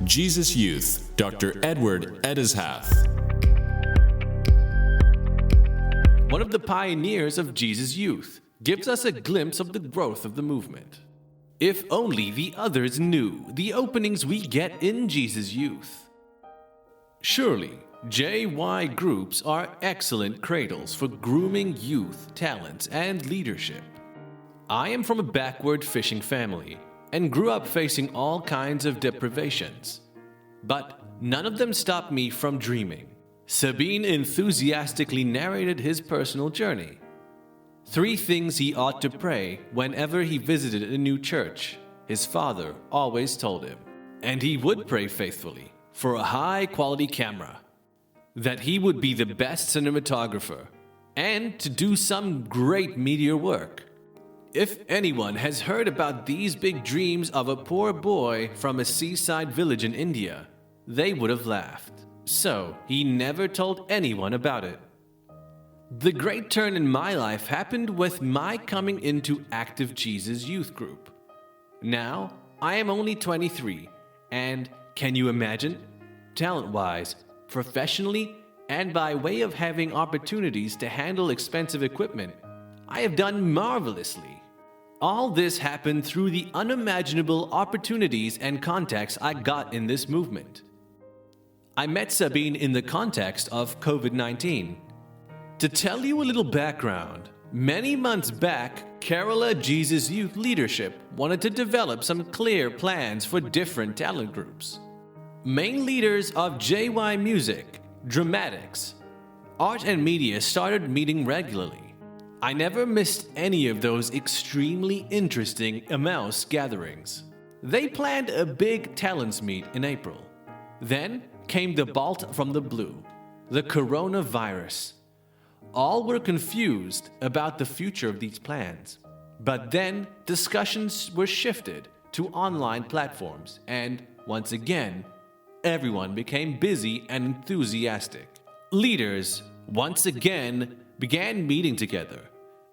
Jesus Youth, Dr. Edward EDEZHATH. One of the pioneers of Jesus Youth gives us a glimpse of the growth of the movement. If only the others knew the openings we get in Jesus Youth. Surely, JY groups are excellent cradles for grooming youth talents and leadership. I am from a backward fishing family and grew up facing all kinds of deprivations. But none of them stopped me from dreaming. Sabine enthusiastically narrated his personal journey. 3 things he ought to pray whenever he visited a new church, his father always told him. And he would pray faithfully for a high-quality camera, that he would be the best cinematographer, and to do some great media work. If anyone has heard about these big dreams of a poor boy from a seaside village in India, they would have laughed. So he never told anyone about it. The great turn in my life happened with my coming into active Jesus Youth Group. Now, I am only 23, and can you imagine? Talent-wise, professionally, and by way of having opportunities to handle expensive equipment, I have done marvelously. All this happened through the unimaginable opportunities and contacts I got in this movement. I met Sabine in the context of COVID-19. To tell you a little background, many months back, Kerala Jesus Youth leadership wanted to develop some clear plans for different talent groups. Main leaders of JY Music, Dramatics, Art and Media started meeting regularly. I never missed any of those extremely interesting Emmaus gatherings. They planned a big talents meet in April. Then came the bolt from the blue, the coronavirus. All were confused about the future of these plans. But then discussions were shifted to online platforms, and once again, everyone became busy and enthusiastic. Leaders, once again, began meeting together,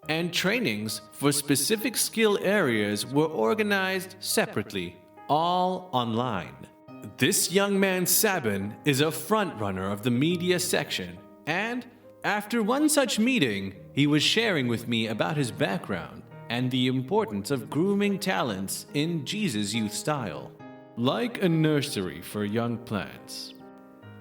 and trainings for specific skill areas were organized separately, all online. This young man Sabin is a front-runner of the media section, and after one such meeting, he was sharing with me about his background and the importance of grooming talents in Jesus Youth style, like a nursery for young plants.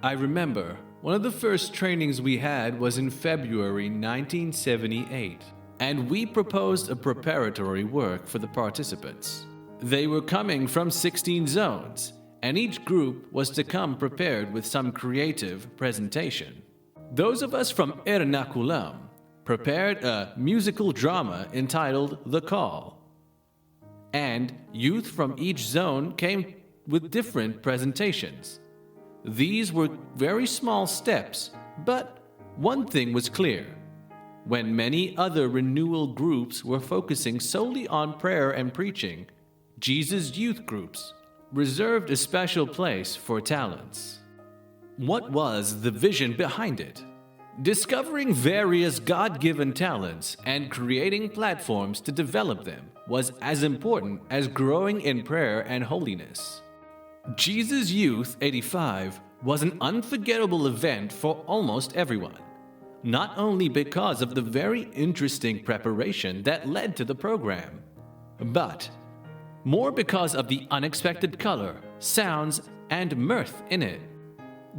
I remember one of the first trainings we had was in February 1978, and we proposed a preparatory work for the participants. They were coming from 16 zones, and each group was to come prepared with some creative presentation. Those of us from Ernakulam prepared a musical drama entitled The Call, and youth from each zone came with different presentations. These were very small steps, but one thing was clear. When many other renewal groups were focusing solely on prayer and preaching, Jesus Youth groups reserved a special place for talents. What was the vision behind it? Discovering various God-given talents and creating platforms to develop them was as important as growing in prayer and holiness. Jesus Youth 85 was an unforgettable event for almost everyone, not only because of the very interesting preparation that led to the program, but more because of the unexpected color, sounds, and mirth in it.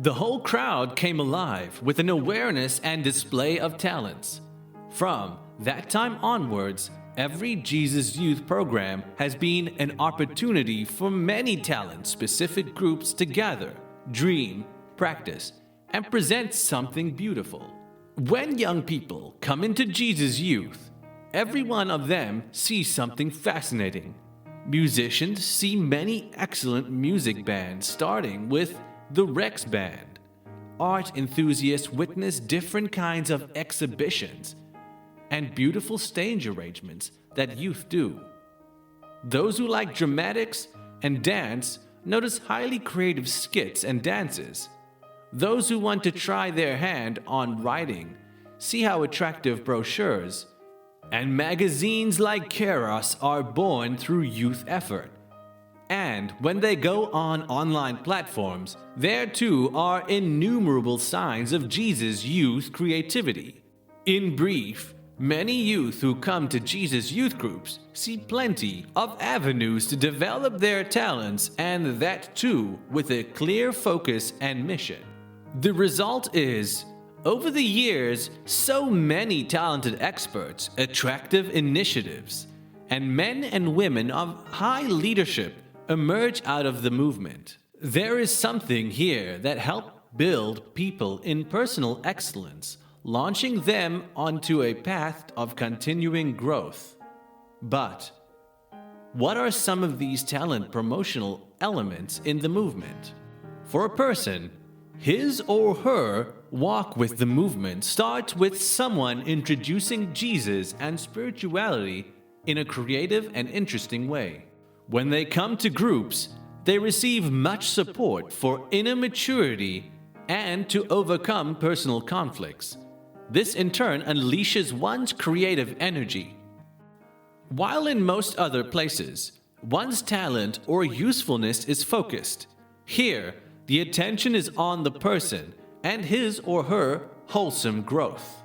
The whole crowd came alive with an awareness and display of talents. From that time onwards, every Jesus Youth program has been an opportunity for many talent-specific groups to gather, dream, practice, and present something beautiful. When young people come into Jesus Youth, every one of them sees something fascinating. Musicians see many excellent music bands, starting with the Rex Band. Art enthusiasts witness different kinds of exhibitions and beautiful stage arrangements that youth do. Those who like dramatics and dance notice highly creative skits and dances. Those who want to try their hand on writing see how attractive brochures, And magazines like KAIROS are born through youth effort. And when they go on online platforms, there too are innumerable signs of Jesus' youth creativity. In brief, many youth who come to Jesus' youth groups see plenty of avenues to develop their talents, and that too with a clear focus and mission. The result is, over the years, so many talented experts, attractive initiatives, and men and women of high leadership emerge out of the movement. There is something here that helps build people in personal excellence, launching them onto a path of continuing growth. But what are some of these talent promotional elements in the movement? For a person, his or her walk with the movement starts with someone introducing Jesus and spirituality in a creative and interesting way. When they come to groups, they receive much support for inner maturity and to overcome personal conflicts. This in turn unleashes one's creative energy. While in most other places, one's talent or usefulness is focused, here the attention is on the person and his or her wholesome growth.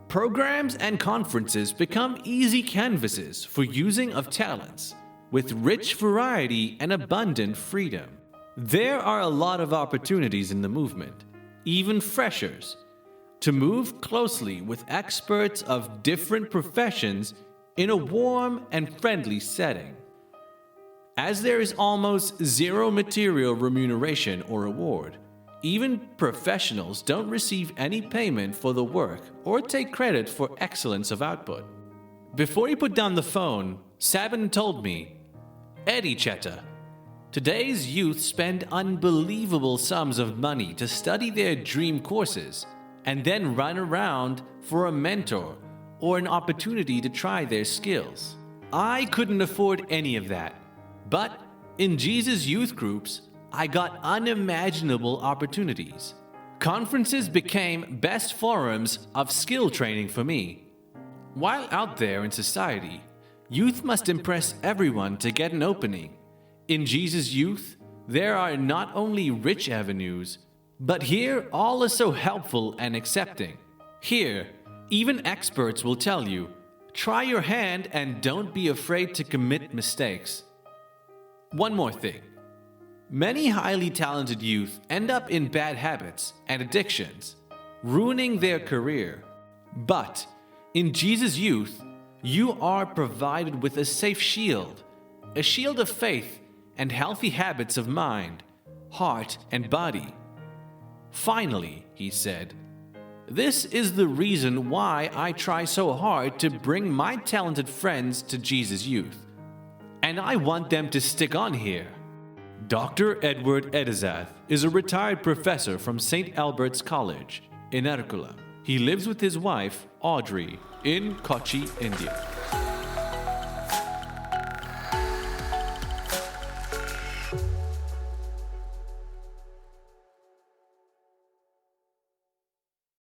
Programs and conferences become easy canvases for using of talents, with rich variety and abundant freedom. There are a lot of opportunities in the movement, even freshers, to move closely with experts of different professions in a warm and friendly setting. As there is almost zero material remuneration or reward, even professionals don't receive any payment for the work or take credit for excellence of output. Before he put down the phone, Sabin told me, "EDEZHATH, today's youth spend unbelievable sums of money to study their dream courses and then run around for a mentor or an opportunity to try their skills. I couldn't afford any of that, but in Jesus' youth groups, I got unimaginable opportunities. Conferences became best forums of skill training for me. While out there in society, youth must impress everyone to get an opening. In Jesus' youth, there are not only rich avenues, but here all is so helpful and accepting. Here, even experts will tell you, try your hand and don't be afraid to commit mistakes." One more thing. Many highly talented youth end up in bad habits and addictions, ruining their career. But in Jesus' youth, you are provided with a safe shield, a shield of faith and healthy habits of mind, heart, and body. Finally, he said, "This is the reason why I try so hard to bring my talented friends to Jesus' youth. And I want them to stick on here." Dr. Edward EDEZHATH is a retired professor from St. Albert's College in Erkulam. He lives with his wife, Audrey, in Kochi, India.